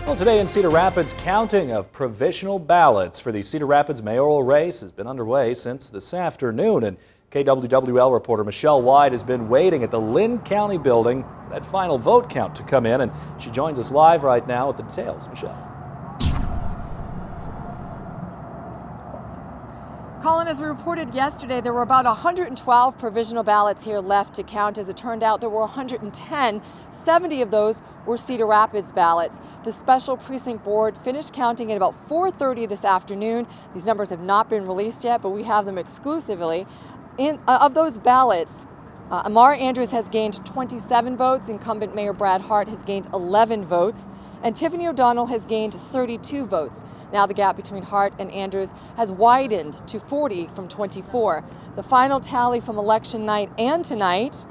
Well, today in Cedar Rapids, counting of provisional ballots for the Cedar Rapids mayoral race has been underway since this afternoon. And KWWL reporter Michelle White has been waiting at the Lynn County building for that final vote count to come in. And she joins us live right now with the details. Michelle. Colin, as we reported yesterday, there were about 112 provisional ballots here left to count. As it turned out, there were 110. 70 of those were Cedar Rapids ballots. The special precinct board finished counting at about 4:30 this afternoon. These numbers have not been released yet, but we have them exclusively. Of those ballots, Amar Andrews has gained 27 votes. Incumbent Mayor Brad Hart has gained 11 votes. And Tiffany O'Donnell has gained 32 votes. Now the gap between Hart and Andrews has widened to 40 from 24. The final tally from election night and tonight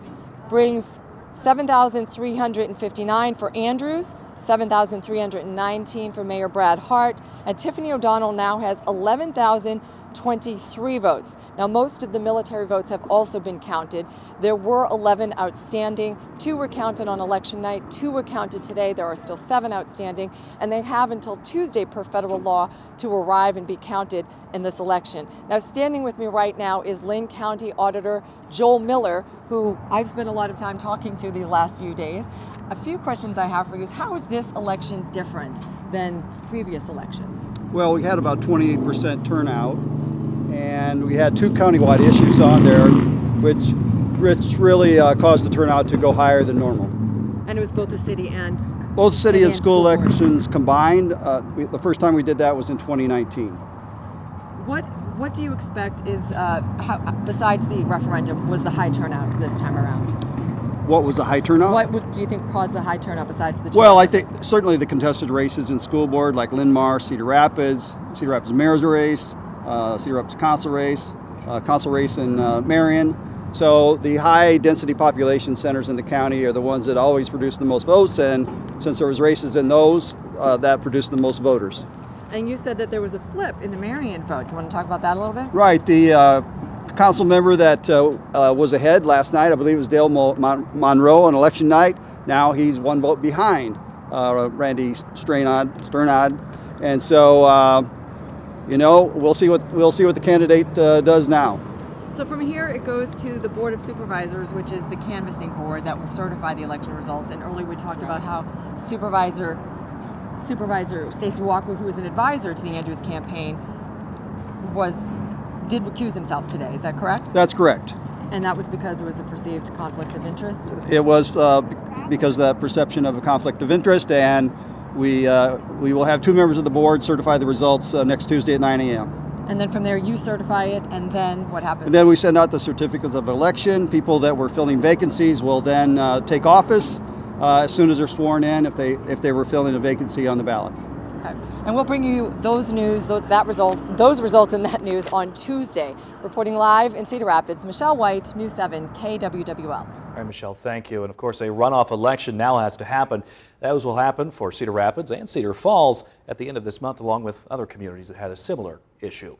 brings 7,359 for Andrews, 7,319 for Mayor Brad Hart, and Tiffany O'Donnell now has 11,023 votes. Now, most of the military votes have also been counted. There were 11 outstanding. 2 were counted on election night. 2 were counted today. There are still 7 outstanding, and they have until Tuesday per federal law to arrive and be counted in this election. Now, standing with me right now is Lynn County Auditor Joel Miller, who I've spent a lot of time talking to these last few days. A few questions I have for you is, how is this election different than previous elections? Well, we had about 28% turnout, and we had 2 countywide issues on there, which really caused the turnout to go higher than normal. And it was both the city and both city and school board elections combined. The first time we did that was in 2019. What do you expect is, besides the referendum, was the high turnout this time around? What was the high turnout? What do you think caused the high turnout besides the? Well, I think certainly the contested races in school board, like Linn-Mar, Cedar Rapids mayor's race, Cedar Rapids council race in Marion. So the high density population centers in the county are the ones that always produce the most votes, and since there was races in those, that produced the most voters. And you said that there was a flip in the Marion vote. You want to talk about that a little bit? Right. The council member that was ahead last night, I believe it was Dale Monroe on election night. Now he's 1 vote behind Randy Sternad. And so, we'll see what the candidate does now. So from here, it goes to the Board of Supervisors, which is the canvassing board that will certify the election results. And earlier we talked about how Supervisor Stacey Walker, who was an advisor to the Andrews campaign, did recuse himself today. Is that correct? That's correct. And that was because there was a perceived conflict of interest? It was because of the perception of a conflict of interest, and we will have 2 members of the board certify the results next Tuesday at 9 a.m. And then from there, you certify it, and then what happens? And then we send out the certificates of election. People that were filling vacancies will then take office as soon as they're sworn in, if they were filling a vacancy on the ballot. Okay. And we'll bring you those results and that news on Tuesday. Reporting live in Cedar Rapids, Michelle White, News 7 KWWL. All right, Michelle, thank you. And of course, a runoff election now has to happen. Those will happen for Cedar Rapids and Cedar Falls at the end of this month, along with other communities that had a similar issue.